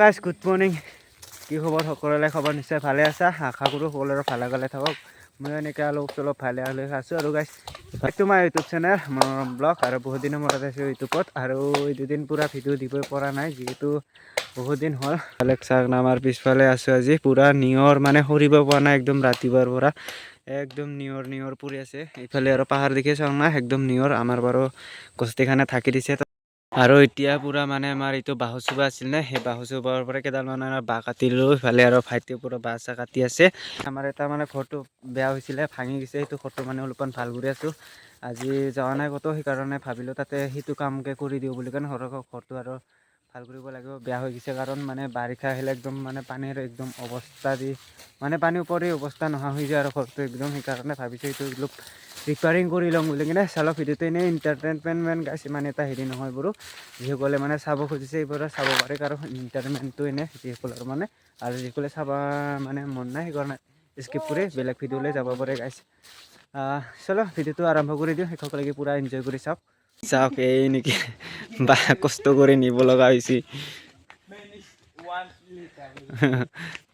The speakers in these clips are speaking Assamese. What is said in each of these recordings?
Guys good morning. কি খবৰ সকলোৰে? খবৰ নিশ্চয় ভালে আছা, আশা কৰোঁ সকলোৰে ভালে ভালে থাকক। মই এনেকৈ অলপ চলপ ভালে ভালে আছোঁ। আৰু গাইজ এইটো তোমাৰ ইউটিউব চেনেল মনোৰম ব্লগ, আৰু বহুত দিনৰ মূৰত আছোঁ ইউটিউবত। আৰু এই দুদিন পূৰা ভিডিঅ' দিবই পৰা নাই, যিহেতু বহুত দিন হ'ল। বেলেগ চাওক আমাৰ পিছফালে আছোঁ আজি, পূৰা নিয়ৰ মানে সৰিব পৰা নাই একদম ৰাতিপুৱাৰ পৰা। একদম নিয়ৰ পৰি আছে। এইফালে আৰু পাহাৰ দেখি চাওঁ না, একদম নিয়ৰ। আমাৰ বাৰু গছটিখানে ঢাকি দিছে। আৰু এতিয়া পূৰা মানে আমাৰ এইটো বাঁহ চুবা আছিল নে, সেই বাঁহ চুবাৰ পৰা কেইডালমান বাঁহ কাটিলোঁ। ইফালে আৰু ভাইটিয়ে পূৰা বাঁহ চাহ কাটি আছে। আমাৰ এটা মানে ঘৰটো বেয়া হৈছিলে, ভাঙি গৈছে। সেইটো ঘৰটো মানে অলপমান ভাল কৰি আছোঁ। আজি যোৱা নাই ক'তো, সেইকাৰণে ভাবিলোঁ তাতে সেইটো কামকে কৰি দিওঁ বুলি কাৰণে ঘৰটো আৰু ভাল কৰিব লাগিব। বেয়া হৈ গৈছে কাৰণ মানে বাৰিষা আহিলে একদম মানে পানীৰ একদম অৱস্থা দি মানে পানীৰ ওপৰি অৱস্থা নোহোৱা হৈ যায় আৰু ঘৰটো একদম। সেইকাৰণে ভাবিছোঁ এইটো অলপ ৰিপেয়াৰিং কৰি ল'ম বুলি কিনে। চালক ভিডিঅ'টো এনেই এণ্টাৰটেইনমেণ্ট গাইছ, ইমান এটা হেৰি নহয় বাৰু। যিসকলে মানে চাব খুজিছে এইবোৰে চাব পাৰে, কাৰণ এণ্টাৰটেইনমেণ্টটো এনেই যিসকলৰ মানে, আৰু যিসকলে চাব মানে মন নাই সেইকাৰণে স্কিপ কৰি বেলেগ ভিডিঅ'লৈ যাব পাৰে গাইছ। চলো ভিডিঅ'টো আৰম্ভ কৰি দিওঁ, শেষলৈকে পূৰা এনজয় কৰি চাওক। চাওক এই নেকি বা কষ্ট কৰি নিব লগা হৈছে।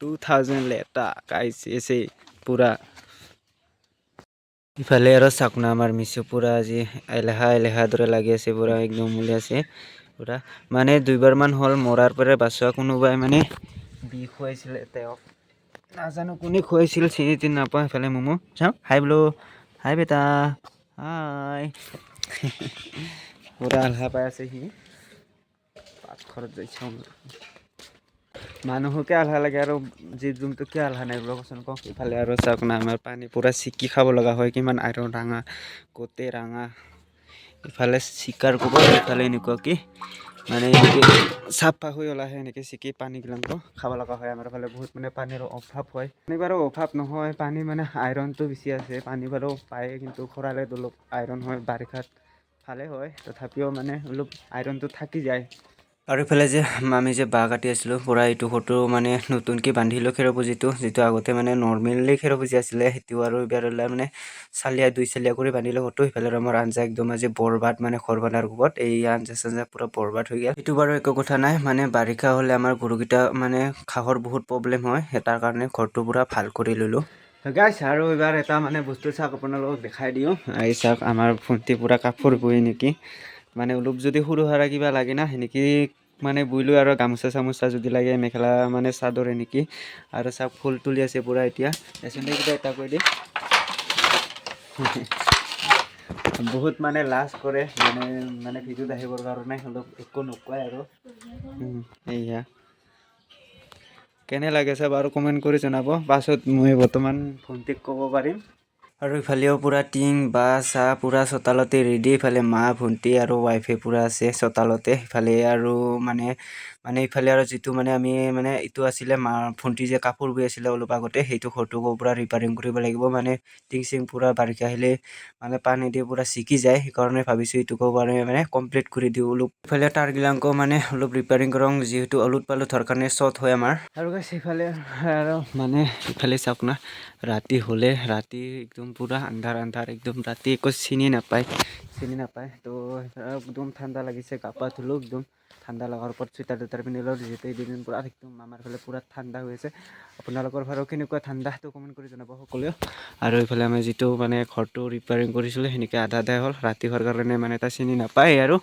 2000 লেটা গাইছ এছে পূৰা। ইফালে আৰু চাওক না আমাৰ মিছু পূৰা আজি এলেহা দৰে লাগি আছে, পূৰা একদম মলি আছে পূৰা। মানে 2বাৰমান হ'ল মৰাৰ পৰা বাচোৱা। কোনোবাই মানে বিষ খুৱাইছিলে তেওঁক, নাজানো কোনে খুৱাইছিল, চিনি তিনি নাপাওঁ। সেইফালে মমো চাওক, হাই বোলো, হাই বেটা, হাই। পূৰা আলহা পাই আছে সি। পাকঘৰত যাই চাওঁ, মানুহকে আলহা লাগে আৰু জীৱ জন্তু কিয় আলহা নাই কচোন কওক। ইফালে আৰু চাওক না আমাৰ পানী পূৰা ছিকি খাব লগা হয়, কিমান আইৰণ ৰাঙা গোটেই ৰাঙা। ইফালে চিকাৰ কৰিব, ইফালে এনেকুৱা কি মানে এনেকৈ চাফা হৈ ওলাহে, এনেকৈ ছিকি পানীগিলাকো খাব লগা হয়। আমাৰ ফালে বহুত মানে পানীৰ অভাৱ হয়। পানী বাৰু অভাৱ নহয়, পানী মানে আইৰণটো বেছি আছে। পানী বাৰু পায়, কিন্তু খৰালিত অলপ আইৰণ হয়, বাৰিষাত ভালে হয়। তথাপিও মানে অলপ আইৰণটো থাকি যায়। আৰু ইফালে যে আমি যে বাঁহ কাটি আছিলোঁ পূৰা, এইটো ফটো মানে নতুনকৈ বান্ধিলোঁ খেৰ পুজিটো, যিটো আগতে মানে নৰ্মেলি খেৰ পুজি আছিলে, সেইটো আৰু এইবাৰ মানে চালিয়া 2 চালিয়া কৰি বান্ধিলোঁ ফটো। সিফালে আমাৰ আঞ্জা একদম আজি বৰবাদ, মানে ঘৰ বনাৰ কোবত এই আঞ্জা চাঞ্জা পূৰা বৰবাদ হৈ গ'ল। সেইটো বাৰু একো কথা নাই, মানে বাৰিষা হ'লে আমাৰ গৰুকেইটা মানে ঘাঁহৰ বহুত প্ৰব্লেম হয়, তাৰ কাৰণে ঘৰটো পূৰা ভাল কৰি ল'লোঁ গাইছ। আৰু এইবাৰ এটা মানে বস্তু চাওক, আপোনালোকক দেখাই দিওঁ। এই চাওক আমাৰ ভণ্টি পূৰা কাপোৰ বৈ নেকি, মানে অলপ যদি সৰু সুৰা কিবা লাগে না সেনেকৈ মানে বুইলোঁ। আৰু গামোচা চামোচা যদি লাগে, মেখেলা মানে চাদৰ এনেকৈ। আৰু চাওক ফুল তুলি আছে পূৰা এতিয়া। কিবা এটা কৈ দিয়ে বহুত মানে লাজ কৰে, মানে ভিডিঅ'ত আহিবৰ কাৰণে অলপ একো নকয় আৰু। এয়া কেনে লাগিছে বাৰু কমেণ্ট কৰি জনাব, পাছত মই বৰ্তমান ভণ্টিক ক'ব পাৰিম। আৰু ইফালেও পূৰা টিং বা চাহ পূৰা চোতালতে ৰেডি। ইফালে মা ভণ্টি আৰু ৱাইফে পূৰা আছে চোতালতে। ইফালে আৰু মানে ইফালে আৰু যিটো মানে আমি মানে এইটো আছিলে মা ভণ্টি যে কাপোৰ বৈ আছিলে অলপ আগতে, সেইটো ঘৰটোকো পূৰা ৰিপেয়াৰিং কৰিব লাগিব। মানে টিং চিং পূৰা বাৰিষা আহিলে মানে পানী দি পূৰা ছিকি যায়, সেইকাৰণে ভাবিছোঁ এইটোকো মানে কমপ্লিট কৰি দিওঁ অলপ। ইফালে তাৰগিলাকো মানে অলপ ৰিপেয়াৰিং কৰোঁ, যিহেতু অলুট পালুট হোৱাৰ কাৰণে শ্বৰ্ট হয় আমাৰ। আৰু গাইছ ইফালে আৰু মানে ইফালে চাওক না, ৰাতি হ'লে ৰাতি একদম পূৰা আন্ধাৰ একদম, ৰাতি একো চিনি নাপায় তো একদম ঠাণ্ডা লাগিছে। গা পা ধুলোঁ, একদম ঠাণ্ডা লগাৰ ওপৰত চুইটাৰ টুইটাৰ পিন্ধিলোঁ, যিহেতু এইকেইদিন পূৰা একদম আমাৰ ফালে পূৰা ঠাণ্ডা হৈ আছে। আপোনালোকৰ ফালেও কেনেকুৱা ঠাণ্ডা সেইটো কমেণ্ট কৰি জনাব সকলোৱে। আৰু এইফালে আমি যিটো মানে ঘৰটো ৰিপেয়াৰিং কৰিছিলোঁ সেনেকৈ আধা হ'ল, ৰাতি হোৱাৰ কাৰণে মানে এটা চিনি নাপায় আৰু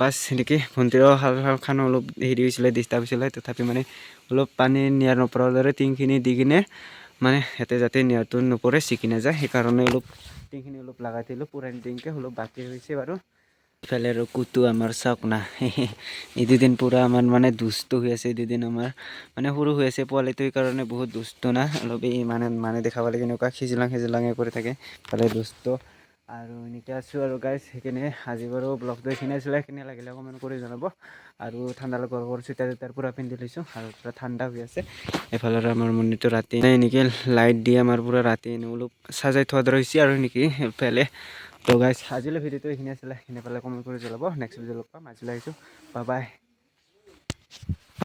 বাছ সেনেকৈ। ভণ্টিৰো শালখন অলপ হেৰি হৈছিলে, ডিষ্টাৰ্ব হৈছিলে, তথাপি মানে অলপ পানী নিয়াৰ নপৰাৰ দৰে টিংখিনি দি কিনে মানে সিহঁতে যাতে নিয়াৰটো নপৰে, ছিকি নাযায়, সেইকাৰণে অলপ টিংখিনি অলপ লগাই দিলোঁ। পুৰণি টিংকৈ অলপ বাকী হৈছে বাৰু। ইফালে আৰু কুটু আমাৰ চাওক না, এই দুদিন পূৰা আমাৰ মানে দুষ্ট হৈ আছে। দুদিন আমাৰ মানে সৰু হৈ আছে পোৱালিটো, সেইকাৰণে বহুত দুষ্ট না, অলপ এই মানে দেখাব লাগে এনেকুৱা খিজিলাঙে কৰি থাকে, ইফালে দুষ্ট। আৰু এনেকৈ আছোঁ আৰু গাইছ। সেইখিনি আজি বাৰু ব্লগটো এইখিনি আছিলে, সেইখিনি লাগিলে কমেণ্ট কৰি জনাব। আৰু ঠাণ্ডা লগৰ চুইটাৰ টুইটাৰ পূৰা পিন্ধি লৈছোঁ, আৰু পূৰা ঠাণ্ডা হৈ আছে। এইফালে আমাৰ মন্দিৰটো ৰাতি এনেকৈ লাইট দি আমাৰ পূৰা ৰাতি এনে অলপ সাজাই থোৱা দৰে হৈছে আৰু নেকি এইফালে। তো গাইছ আজিলৈ ভিডিঅ'টো এইখিনি আছিলে, সেইখিনি পালে কমেণ্ট কৰি জনাব। নেক্সট ভিডিঅ' লগ পাম, আজিলৈ আহিছোঁ, বাই বাই।